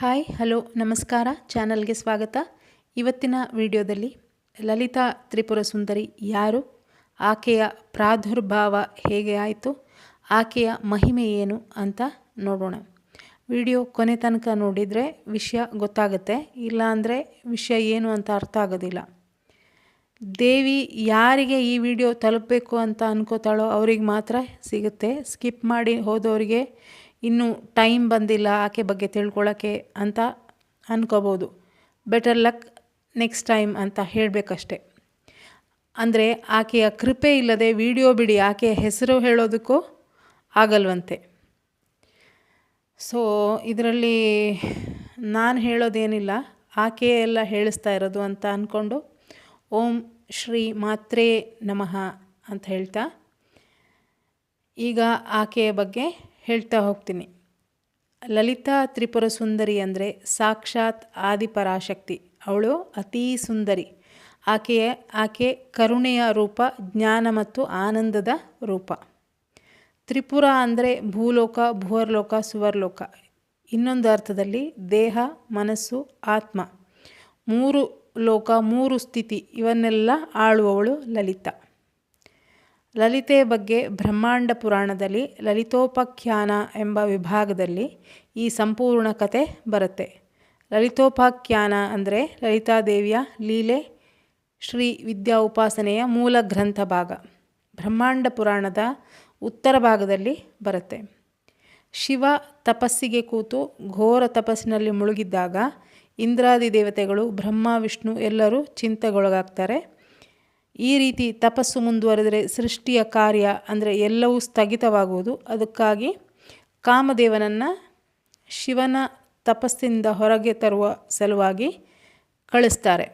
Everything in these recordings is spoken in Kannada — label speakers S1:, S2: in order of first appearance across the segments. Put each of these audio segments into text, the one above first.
S1: ಹಾಯ್ ಹಲೋ ನಮಸ್ಕಾರ ಚಾನಲ್ಗೆ ಸ್ವಾಗತ. ಇವತ್ತಿನ ವಿಡಿಯೋದಲ್ಲಿ ಲಲಿತಾ ತ್ರಿಪುರ ಸುಂದರಿ ಯಾರು, ಆಕೆಯ ಪ್ರಾದುರ್ಭಾವ ಹೇಗೆ ಆಯಿತು, ಆಕೆಯ ಮಹಿಮೆ ಏನು ಅಂತ ನೋಡೋಣ. ವಿಡಿಯೋ ಕೊನೆ ತನಕ ನೋಡಿದರೆ ವಿಷಯ ಗೊತ್ತಾಗುತ್ತೆ, ಇಲ್ಲಾಂದರೆ ವಿಷಯ ಏನು ಅಂತ ಅರ್ಥ ಆಗೋದಿಲ್ಲ. ದೇವಿ ಯಾರಿಗೆ ಈ ವಿಡಿಯೋ ತಲುಪಬೇಕು ಅಂತ ಅನ್ಕೋತಾಳೋ ಅವ್ರಿಗೆ ಮಾತ್ರ ಸಿಗುತ್ತೆ. ಸ್ಕಿಪ್ ಮಾಡಿ ಹೋದವರಿಗೆ ಇನ್ನೂ ಟೈಮ್ ಬಂದಿಲ್ಲ ಆಕೆ ಬಗ್ಗೆ ತಿಳ್ಕೊಳ್ಳೋಕ್ಕೆ ಅಂತ ಅನ್ಕೋಬೋದು. ಬೆಟರ್ ಲಕ್ ನೆಕ್ಸ್ಟ್ ಟೈಮ್ ಅಂತ ಹೇಳಬೇಕಷ್ಟೆ. ಅಂದರೆ ಆಕೆಯ ಕೃಪೆ ಇಲ್ಲದೆ ವಿಡಿಯೋ ಬಿಡಿ ಆಕೆಯ ಹೆಸರು ಹೇಳೋದಕ್ಕೂ ಆಗಲ್ವಂತೆ. ಸೊ ಇದರಲ್ಲಿ ನಾನು ಹೇಳೋದೇನಿಲ್ಲ, ಆಕೆ ಎಲ್ಲ ಹೇಳಿಸ್ತಾ ಇರೋದು ಅಂತ ಅಂದ್ಕೊಂಡು ಓಂ ಶ್ರೀ ಮಾತ್ರೇ ನಮಃ ಅಂತ ಹೇಳ್ತಾ ಈಗ ಆಕೆಯ ಬಗ್ಗೆ ಹೇಳ್ತಾ ಹೋಗ್ತೀನಿ. ಲಲಿತಾ ತ್ರಿಪುರ ಸುಂದರಿ ಅಂದರೆ ಸಾಕ್ಷಾತ್ ಆದಿಪರಾಶಕ್ತಿ. ಅವಳು ಅತೀ ಸುಂದರಿ. ಆಕೆ ಕರುಣೆಯ ರೂಪ, ಜ್ಞಾನ ಮತ್ತು ಆನಂದದ ರೂಪ. ತ್ರಿಪುರ ಅಂದರೆ ಭೂಲೋಕ, ಭುವರ್ಲೋಕ, ಸುವರ್ಲೋಕ. ಇನ್ನೊಂದು ಅರ್ಥದಲ್ಲಿ ದೇಹ, ಮನಸ್ಸು, ಆತ್ಮ, ಮೂರು ಲೋಕ, ಮೂರು ಸ್ಥಿತಿ ಇವನ್ನೆಲ್ಲ ಆಳುವವಳು ಲಲಿತಾ. ಲಲಿತೆ ಬಗ್ಗೆ ಬ್ರಹ್ಮಾಂಡ ಪುರಾಣದಲ್ಲಿ ಲಲಿತೋಪಾಖ್ಯಾನ ಎಂಬ ವಿಭಾಗದಲ್ಲಿ ಈ ಸಂಪೂರ್ಣ ಕತೆ ಬರುತ್ತೆ. ಲಲಿತೋಪಾಖ್ಯಾನ ಅಂದರೆ ಲಲಿತಾದೇವಿಯ ಲೀಲೆ, ಶ್ರೀ ವಿದ್ಯಾ ಉಪಾಸನೆಯ ಮೂಲ ಗ್ರಂಥ ಭಾಗ. ಬ್ರಹ್ಮಾಂಡ ಪುರಾಣದ ಉತ್ತರ ಭಾಗದಲ್ಲಿ ಬರುತ್ತೆ. ಶಿವ ತಪಸ್ಸಿಗೆ ಕೂತು ಘೋರ ತಪಸ್ಸಿನಲ್ಲಿ ಮುಳುಗಿದ್ದಾಗ ಇಂದ್ರಾದಿ ದೇವತೆಗಳು, ಬ್ರಹ್ಮ, ವಿಷ್ಣು ಎಲ್ಲರೂ ಚಿಂತೆಗೊಳಗಾಗ್ತಾರೆ. ಈ ರೀತಿ ತಪಸ್ಸು ಮುಂದುವರೆದರೆ ಸೃಷ್ಟಿಯ ಕಾರ್ಯ ಅಂದರೆ ಎಲ್ಲವೂ ಸ್ಥಗಿತವಾಗುವುದು. ಅದಕ್ಕಾಗಿ ಕಾಮದೇವನನ್ನು ಶಿವನ ತಪಸ್ಸಿಂದ ಹೊರಗೆ ತರುವ ಸಲುವಾಗಿ ಕಳಿಸ್ತಾರೆ.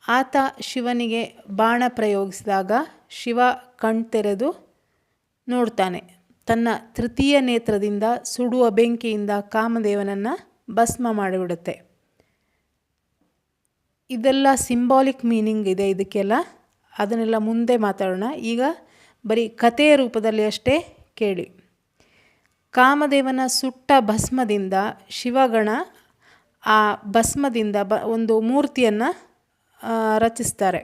S1: ಆತ ಶಿವನಿಗೆ ಬಾಣ ಪ್ರಯೋಗಿಸಿದಾಗ ಶಿವ ಕಣ್ತೆರೆದು ನೋಡ್ತಾನೆ. ತನ್ನ ತೃತೀಯ ನೇತ್ರದಿಂದ ಸುಡುವ ಬೆಂಕಿಯಿಂದ ಕಾಮದೇವನನ್ನು ಭಸ್ಮ ಮಾಡಿಬಿಡುತ್ತೆ. ಇದೆಲ್ಲ ಸಿಂಬಾಲಿಕ್ ಮೀನಿಂಗ್ ಇದೆ ಇದಕ್ಕೆಲ್ಲ, ಅದನ್ನೆಲ್ಲ ಮುಂದೆ ಮಾತಾಡೋಣ. ಈಗ ಬರೀ ಕಥೆಯ ರೂಪದಲ್ಲಿ ಅಷ್ಟೇ ಕೇಳಿ. ಕಾಮದೇವನ ಸುಟ್ಟ ಭಸ್ಮದಿಂದ ಶಿವಗಣ ಆ ಭಸ್ಮದಿಂದ ಒಂದು ಮೂರ್ತಿಯನ್ನು ರಚಿಸ್ತಾರೆ.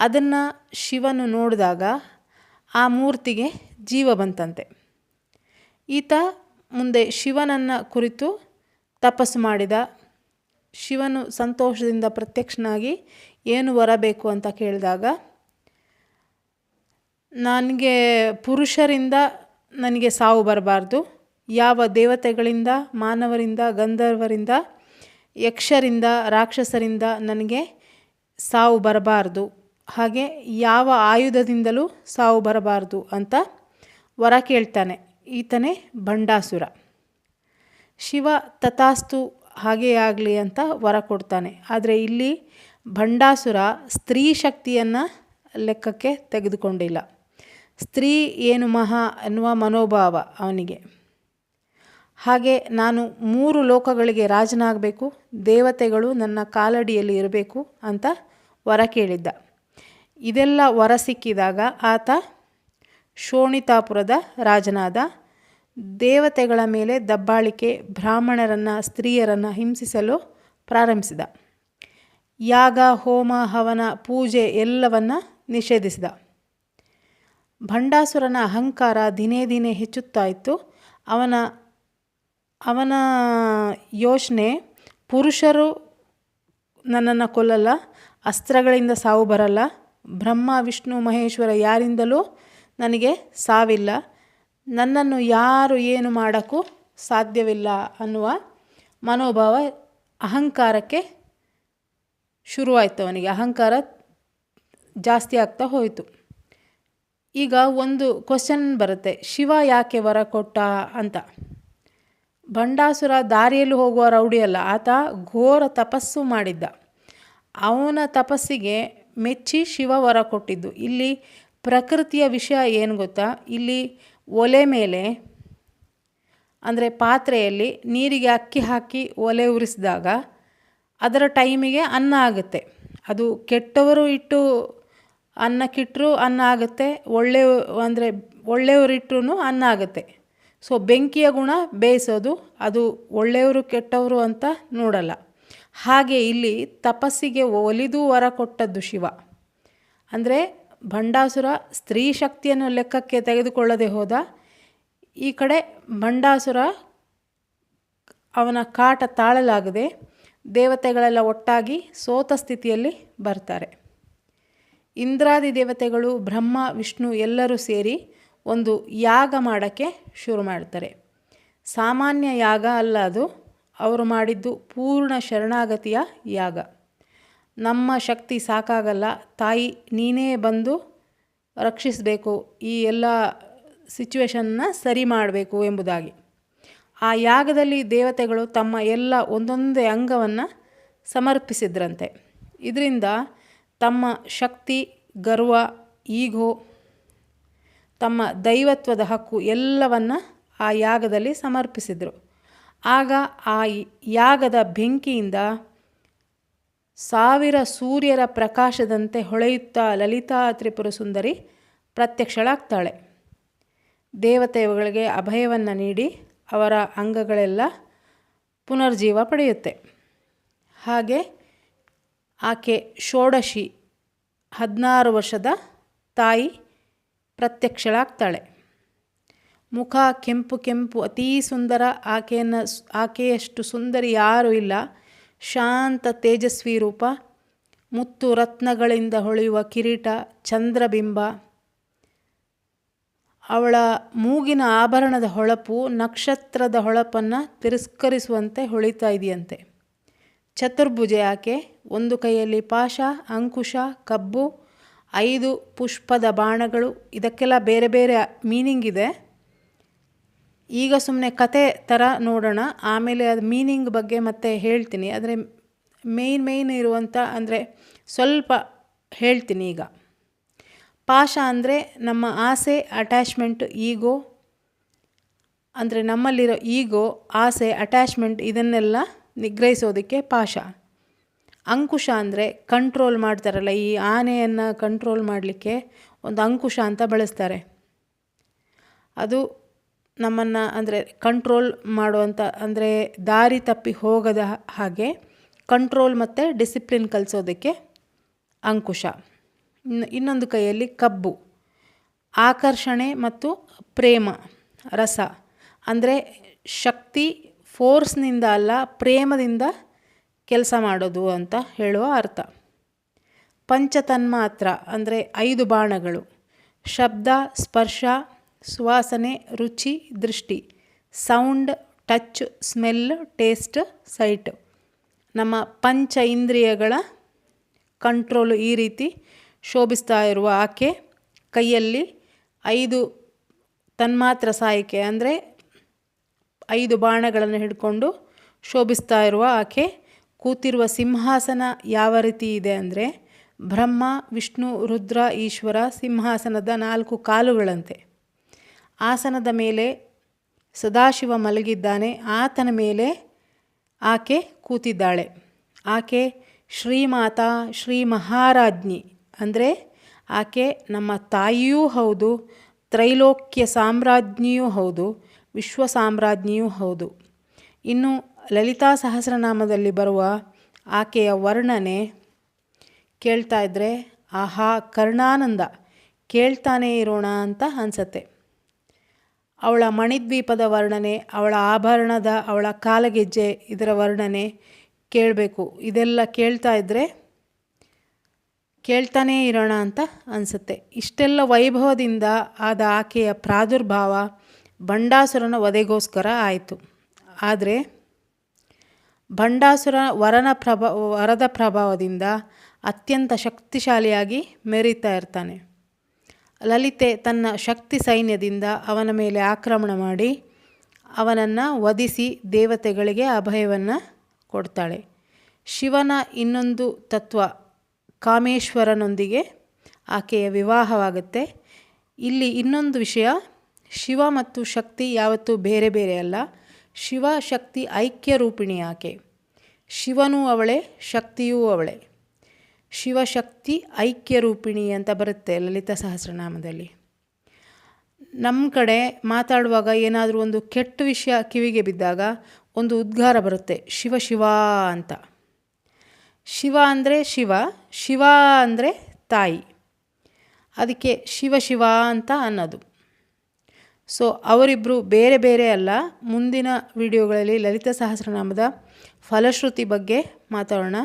S1: ಅದನ್ನು ಶಿವನು ನೋಡಿದಾಗ ಆ ಮೂರ್ತಿಗೆ ಜೀವ ಬಂತಂತೆ. ಈತ ಮುಂದೆ ಶಿವನನ್ನು ಕುರಿತು ತಪಸ್ಸು ಮಾಡಿದ. ಶಿವನು ಸಂತೋಷದಿಂದ ಪ್ರತ್ಯಕ್ಷನಾಗಿ ಏನು ವರ ಬೇಕು ಅಂತ ಕೇಳಿದಾಗ, ನನಗೆ ಪುರುಷರಿಂದ ನನಗೆ ಸಾವು ಬರಬಾರ್ದು, ಯಾವ ದೇವತೆಗಳಿಂದ, ಮಾನವರಿಂದ, ಗಂಧರ್ವರಿಂದ, ಯಕ್ಷರಿಂದ, ರಾಕ್ಷಸರಿಂದ ನನಗೆ ಸಾವು ಬರಬಾರ್ದು, ಹಾಗೆ ಯಾವ ಆಯುಧದಿಂದಲೂ ಸಾವು ಬರಬಾರ್ದು ಅಂತ ವರ ಕೇಳ್ತಾನೆ. ಈತನೇ ಭಂಡಾಸುರ. ಶಿವ ತಥಾಸ್ತು ಹಾಗೇ ಆಗಲಿ ಅಂತ ವರ ಕೊಡ್ತಾನೆ. ಆದರೆ ಇಲ್ಲಿ ಭಂಡಾಸುರ ಸ್ತ್ರೀ ಶಕ್ತಿಯನ್ನು ಲೆಕ್ಕಕ್ಕೆ ತೆಗೆದುಕೊಂಡಿಲ್ಲ. ಸ್ತ್ರೀ ಏನು ಮಹಾ ಎನ್ನುವ ಮನೋಭಾವ ಅವನಿಗೆ. ಹಾಗೆ ನಾನು 3 ಲೋಕಗಳಿಗೆ ರಾಜನಾಗಬೇಕು, ದೇವತೆಗಳು ನನ್ನ ಕಾಲಡಿಯಲ್ಲಿ ಇರಬೇಕು ಅಂತ ವರ ಕೇಳಿದ್ದ. ಇದೆಲ್ಲ ವರ ಸಿಕ್ಕಿದಾಗ ಆತ ಶೋಣಿತಾಪುರದ ರಾಜನಾದ. ದೇವತೆಗಳ ಮೇಲೆ ದಬ್ಬಾಳಿಕೆ, ಬ್ರಾಹ್ಮಣರನ್ನು, ಸ್ತ್ರೀಯರನ್ನು ಹಿಂಸಿಸಲು ಪ್ರಾರಂಭಿಸಿದ. ಯಾಗ, ಹೋಮ, ಹವನ, ಪೂಜೆ ಎಲ್ಲವನ್ನು ನಿಷೇಧಿಸಿದ. ಭಂಡಾಸುರನ ಅಹಂಕಾರ ದಿನೇ ದಿನೇ ಹೆಚ್ಚುತ್ತಾ ಇತ್ತು. ಅವನ ಯೋಚನೆ, ಪುರುಷರು ನನ್ನನ್ನು ಕೊಲ್ಲಲ್ಲ, ಅಸ್ತ್ರಗಳಿಂದ ಸಾವು ಬರಲ್ಲ, ಬ್ರಹ್ಮ, ವಿಷ್ಣು, ಮಹೇಶ್ವರ ಯಾರಿಂದಲೂ ನನಗೆ ಸಾವಿಲ್ಲ, ನನ್ನನ್ನು ಯಾರು ಏನು ಮಾಡೋಕ್ಕೂ ಸಾಧ್ಯವಿಲ್ಲ ಅನ್ನುವ ಮನೋಭಾವ, ಅಹಂಕಾರಕ್ಕೆ ಶುರುವಾಯಿತು. ಅವನಿಗೆ ಅಹಂಕಾರ ಜಾಸ್ತಿ ಆಗ್ತಾ ಹೋಯಿತು. ಈಗ ಒಂದು ಕ್ವಶನ್ ಬರುತ್ತೆ, ಶಿವ ಯಾಕೆ ವರ ಕೊಟ್ಟ ಅಂತ. ಭಂಡಾಸುರ ದಾರಿಯಲ್ಲಿ ಹೋಗುವ ರೌಡಿ ಅಲ್ಲ, ಆತ ಘೋರ ತಪಸ್ಸು ಮಾಡಿದ್ದ. ಅವನ ತಪಸ್ಸಿಗೆ ಮೆಚ್ಚಿ ಶಿವ ವರ ಕೊಟ್ಟಿದ್ದು. ಇಲ್ಲಿ ಪ್ರಕೃತಿಯ ವಿಷಯ ಏನು ಗೊತ್ತಾ, ಇಲ್ಲಿ ಒಲೆ ಮೇಲೆ ಅಂದರೆ ಪಾತ್ರೆಯಲ್ಲಿ ನೀರಿಗೆ ಅಕ್ಕಿ ಹಾಕಿ ಒಲೆ ಉರಿಸಿದಾಗ ಅದರ ಟೈಮಿಗೆ ಅನ್ನ ಆಗುತ್ತೆ. ಅದು ಕೆಟ್ಟವರು ಇಟ್ಟು ಅನ್ನಕ್ಕಿಟ್ಟರೂ ಅನ್ನ ಆಗುತ್ತೆ, ಒಳ್ಳೆಯವರಿಟ್ಟರೂ ಅನ್ನ ಆಗುತ್ತೆ. ಸೊ ಬೆಂಕಿಯ ಗುಣ ಬೇಯಿಸೋದು, ಅದು ಒಳ್ಳೆಯವರು ಕೆಟ್ಟವರು ಅಂತ ನೋಡಲ್ಲ. ಹಾಗೆ ಇಲ್ಲಿ ತಪಸ್ಸಿಗೆ ಒಲಿದು ವರ ಕೊಟ್ಟದ್ದು ಶಿವ. ಅಂದರೆ ಭಂಡಾಸುರ ಸ್ತ್ರೀ ಶಕ್ತಿಯನ್ನು ಲೆಕ್ಕಕ್ಕೆ ತೆಗೆದುಕೊಳ್ಳದೆ ಹೋದ. ಈ ಕಡೆ ಭಂಡಾಸುರ ಅವನ ಕಾಟ ತಾಳಲಾಗದೆ ದೇವತೆಗಳೆಲ್ಲ ಒಟ್ಟಾಗಿ ಸೋತ ಸ್ಥಿತಿಯಲ್ಲಿ ಬರ್ತಾರೆ. ಇಂದ್ರಾದಿ ದೇವತೆಗಳು, ಬ್ರಹ್ಮ, ವಿಷ್ಣು ಎಲ್ಲರೂ ಸೇರಿ ಒಂದು ಯಾಗ ಮಾಡೋಕ್ಕೆ ಶುರು ಮಾಡ್ತಾರೆ. ಸಾಮಾನ್ಯ ಯಾಗ ಅಲ್ಲ ಅದು. ಅವರು ಮಾಡಿದ್ದು ಪೂರ್ಣ ಶರಣಾಗತಿಯ ಯಾಗ. ನಮ್ಮ ಶಕ್ತಿ ಸಾಕಾಗಲ್ಲ ತಾಯಿ, ನೀನೇ ಬಂದು ರಕ್ಷಿಸಬೇಕು, ಈ ಎಲ್ಲ ಸಿಚುವೇಶನ್ನ ಸರಿ ಮಾಡಬೇಕು ಎಂಬುದಾಗಿ. ಆ ಯಾಗದಲ್ಲಿ ದೇವತೆಗಳು ತಮ್ಮ ಎಲ್ಲ ಒಂದೊಂದೇ ಅಂಗವನ್ನು ಸಮರ್ಪಿಸಿದ್ರಂತೆ. ಇದರಿಂದ ತಮ್ಮ ಶಕ್ತಿ, ಗರ್ವ, ಈಗೋ, ತಮ್ಮ ದೈವತ್ವದ ಹಕ್ಕು ಎಲ್ಲವನ್ನು ಆ ಯಾಗದಲ್ಲಿ ಸಮರ್ಪಿಸಿದರು. ಆಗ ಆ ಯಾಗದ ಬೆಂಕಿಯಿಂದ 1000 ಸೂರ್ಯರ ಪ್ರಕಾಶದಂತೆ ಹೊಳೆಯುತ್ತಾ ಲಲಿತಾ ತ್ರಿಪುರ ಸುಂದರಿ ಪ್ರತ್ಯಕ್ಷಳಾಗ್ತಾಳೆ. ದೇವತೆಗಳಿಗೆ ಅಭಯವನ್ನು ನೀಡಿ ಅವರ ಅಂಗಗಳೆಲ್ಲ ಪುನರ್ಜೀವ ಪಡೆಯುತ್ತೆ. ಹಾಗೆ ಆಕೆ ಷೋಡಶಿ 16 ವರ್ಷದ ತಾಯಿ ಪ್ರತ್ಯಕ್ಷಳಾಗ್ತಾಳೆ. ಮುಖ ಕೆಂಪು ಕೆಂಪು, ಅತೀ ಸುಂದರ. ಆಕೆಯಷ್ಟು ಸುಂದರಿ ಯಾರೂ ಇಲ್ಲ. ಶಾಂತ ತೇಜಸ್ವಿ ರೂಪ, ಮುತ್ತು ರತ್ನಗಳಿಂದ ಹೊಳೆಯುವ ಕಿರೀಟ, ಚಂದ್ರಬಿಂಬ. ಅವಳ ಮೂಗಿನ ಆಭರಣದ ಹೊಳಪು ನಕ್ಷತ್ರದ ಹೊಳಪನ್ನು ತಿರಸ್ಕರಿಸುವಂತೆ ಹೊಳಿತಾ ಇದೆಯಂತೆ. ಚತುರ್ಭುಜೆ ಆಕೆ. ಒಂದು ಕೈಯಲ್ಲಿ ಪಾಶ, ಅಂಕುಶ, ಕಬ್ಬು, 5 ಪುಷ್ಪದ ಬಾಣಗಳು. ಇದಕ್ಕೆಲ್ಲ ಬೇರೆ ಬೇರೆ ಮೀನಿಂಗ್ ಇದೆ. ಈಗ ಸುಮ್ಮನೆ ಕತೆ ಥರ ನೋಡೋಣ, ಆಮೇಲೆ ಅದು ಮೀನಿಂಗ್ ಬಗ್ಗೆ ಮತ್ತೆ ಹೇಳ್ತೀನಿ. ಆದರೆ ಮೇಯ್ನ್ ಇರುವಂಥ ಅಂದರೆ ಸ್ವಲ್ಪ ಹೇಳ್ತೀನಿ ಈಗ. ಪಾಶ ಅಂದರೆ ನಮ್ಮ ಆಸೆ, ಅಟ್ಯಾಚ್ಮೆಂಟ್, ಈಗೋ. ಅಂದರೆ ನಮ್ಮಲ್ಲಿರೋ ಈಗೋ, ಆಸೆ, ಅಟ್ಯಾಚ್ಮೆಂಟ್ ಇದನ್ನೆಲ್ಲ ನಿಗ್ರಹಿಸೋದಕ್ಕೆ ಪಾಶ. ಅಂಕುಶ ಅಂದರೆ ಕಂಟ್ರೋಲ್ ಮಾಡ್ತಾರಲ್ಲ, ಈ ಆನೆಯನ್ನು ಕಂಟ್ರೋಲ್ ಮಾಡಲಿಕ್ಕೆ ಒಂದು ಅಂಕುಶ ಅಂತ ಬಳಸ್ತಾರೆ. ಅದು ನಮ್ಮನ್ನು ಅಂದರೆ ಕಂಟ್ರೋಲ್ ಮಾಡುವಂಥ, ಅಂದರೆ ದಾರಿ ತಪ್ಪಿ ಹೋಗದ ಹಾಗೆ ಕಂಟ್ರೋಲ್ ಮತ್ತು ಡಿಸಿಪ್ಲಿನ್ ಕಲಿಸೋದಕ್ಕೆ ಅಂಕುಶ. ಇನ್ನೊಂದು ಕೈಯಲ್ಲಿ ಕಬ್ಬು, ಆಕರ್ಷಣೆ ಮತ್ತು ಪ್ರೇಮ, ರಸ. ಅಂದರೆ ಶಕ್ತಿ ಫೋರ್ಸ್ನಿಂದ ಅಲ್ಲ, ಪ್ರೇಮದಿಂದ ಕೆಲಸ ಮಾಡೋದು ಅಂತ ಹೇಳುವ ಅರ್ಥ. ಪಂಚತನ್ಮಾತ್ರ ಅಂದರೆ 5 ಬಾಣಗಳು: ಶಬ್ದ, ಸ್ಪರ್ಶ, ಸುವಾಸನೆ, ರುಚಿ, ದೃಷ್ಟಿ. Sound, touch, smell, taste, site. ನಮ್ಮ ಪಂಚ ಇಂದ್ರಿಯಗಳ ಕಂಟ್ರೋಲು ಈ ರೀತಿ ಶೋಭಿಸ್ತಾ ಇರುವ ಆಕೆ ಕೈಯಲ್ಲಿ 5 ತನ್ಮಾತ್ರ ಸಾಯಿಕೆ ಅಂದರೆ 5 ಬಾಣಗಳನ್ನು ಹಿಡ್ಕೊಂಡು ಶೋಭಿಸ್ತಾ ಇರುವ ಆಕೆ ಕೂತಿರುವ ಸಿಂಹಾಸನ ಯಾವ ರೀತಿ ಇದೆ ಅಂದರೆ ಬ್ರಹ್ಮ, ವಿಷ್ಣು, ರುದ್ರ, ಈಶ್ವರ ಸಿಂಹಾಸನದ 4 ಕಾಲುಗಳಂತೆ. ಆಸನದ ಮೇಲೆ ಸದಾಶಿವ ಮಲಗಿದ್ದಾನೆ, ಆತನ ಮೇಲೆ ಆಕೆ ಕೂತಿದ್ದಾಳೆ. ಆಕೆ ಶ್ರೀಮಾತಾ, ಶ್ರೀ ಮಹಾರಾಜ್ಞಿ. ಅಂದರೆ ಆಕೆ ನಮ್ಮ ತಾಯಿಯೂ ಹೌದು, ತ್ರೈಲೋಕ್ಯ ಸಾಮ್ರಾಜ್ಞಿಯೂ ಹೌದು, ವಿಶ್ವ ಸಾಮ್ರಾಜ್ಞಿಯೂ ಹೌದು. ಇನ್ನು ಲಲಿತಾ ಸಹಸ್ರನಾಮದಲ್ಲಿ ಬರುವ ಆಕೆಯ ವರ್ಣನೆ ಕೇಳ್ತಾ ಇದ್ದರೆ ಆಹಾ ಕರ್ಣಾನಂದ, ಕೇಳ್ತಾನೇ ಇರೋಣ ಅಂತ ಅನಿಸತ್ತೆ. ಅವಳ ಮಣಿದ್ವೀಪದ ವರ್ಣನೆ, ಅವಳ ಆಭರಣದ, ಅವಳ ಕಾಲಗೆಜ್ಜೆ, ಇದರ ವರ್ಣನೆ ಕೇಳಬೇಕು. ಇದೆಲ್ಲ ಕೇಳ್ತಾ ಇದ್ದರೆ ಕೇಳ್ತಾನೇ ಇರೋಣ ಅಂತ ಅನಿಸುತ್ತೆ. ಇಷ್ಟೆಲ್ಲ ವೈಭವದಿಂದ ಆದ ಆಕೆಯ ಪ್ರಾದುರ್ಭಾವ ಭಂಡಾಸುರನ ವಧೆಗೋಸ್ಕರ ಆಯಿತು. ಆದರೆ ಭಂಡಾಸುರ ವರದ ಪ್ರಭಾವದಿಂದ ಅತ್ಯಂತ ಶಕ್ತಿಶಾಲಿಯಾಗಿ ಮೆರೀತಾ ಇರ್ತಾನೆ. ಲಲಿತೆ ತನ್ನ ಶಕ್ತಿ ಸೈನ್ಯದಿಂದ ಅವನ ಮೇಲೆ ಆಕ್ರಮಣ ಮಾಡಿ ಅವನನ್ನು ವಧಿಸಿ ದೇವತೆಗಳಿಗೆ ಅಭಯವನ್ನು ಕೊಡ್ತಾಳೆ. ಶಿವನ ಇನ್ನೊಂದು ತತ್ವ ಕಾಮೇಶ್ವರನೊಂದಿಗೆ ಆಕೆಯ ವಿವಾಹವಾಗುತ್ತೆ. ಇಲ್ಲಿ ಇನ್ನೊಂದು ವಿಷಯ, ಶಿವ ಮತ್ತು ಶಕ್ತಿ ಯಾವತ್ತೂ ಬೇರೆ ಬೇರೆ ಅಲ್ಲ. ಶಿವ ಶಕ್ತಿ ಐಕ್ಯ ರೂಪಿಣಿ ಆಕೆ. ಶಿವನೂ ಅವಳೇ, ಶಕ್ತಿಯೂ ಅವಳೇ. ಶಿವಶಕ್ತಿ ಐಕ್ಯ ರೂಪಿಣಿ ಅಂತ ಬರುತ್ತೆ ಲಲಿತಾ ಸಹಸ್ರನಾಮದಲ್ಲಿ. ನಮ್ಮ ಕಡೆ ಮಾತಾಡುವಾಗ ಏನಾದರೂ ಒಂದು ಕೆಟ್ಟ ವಿಷಯ ಕಿವಿಗೆ ಬಿದ್ದಾಗ ಒಂದು ಉದ್ಗಾರ ಬರುತ್ತೆ, ಶಿವ ಶಿವ ಅಂತ. ಶಿವ ಅಂದರೆ ಶಿವ, ಶಿವ ಅಂದರೆ ತಾಯಿ, ಅದಕ್ಕೆ ಶಿವ ಶಿವ ಅಂತ ಅನ್ನೋದು. ಸೊ ಅವರಿಬ್ಬರು ಬೇರೆ ಬೇರೆ ಅಲ್ಲ. ಮುಂದಿನ ವಿಡಿಯೋಗಳಲ್ಲಿ ಲಲಿತಾ ಸಹಸ್ರನಾಮದ ಫಲಶ್ರುತಿ ಬಗ್ಗೆ ಮಾತಾಡೋಣ.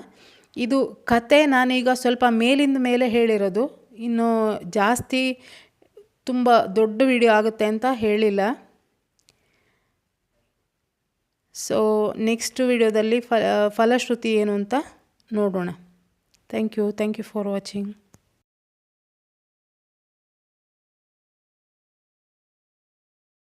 S1: ಇದು ಕತೆ ನಾನೀಗ ಸ್ವಲ್ಪ ಮೇಲಿಂದ ಮೇಲೆ ಹೇಳಿರೋದು, ಇನ್ನು ಜಾಸ್ತಿ ತುಂಬ ದೊಡ್ಡ ವಿಡಿಯೋ ಆಗುತ್ತೆ ಅಂತ ಹೇಳಿಲ್ಲ. ಸೊ ನೆಕ್ಸ್ಟ್ ವಿಡಿಯೋದಲ್ಲಿ ಫಲಶ್ರುತಿ ಏನು ಅಂತ ನೋಡೋಣ. Thank you for watching.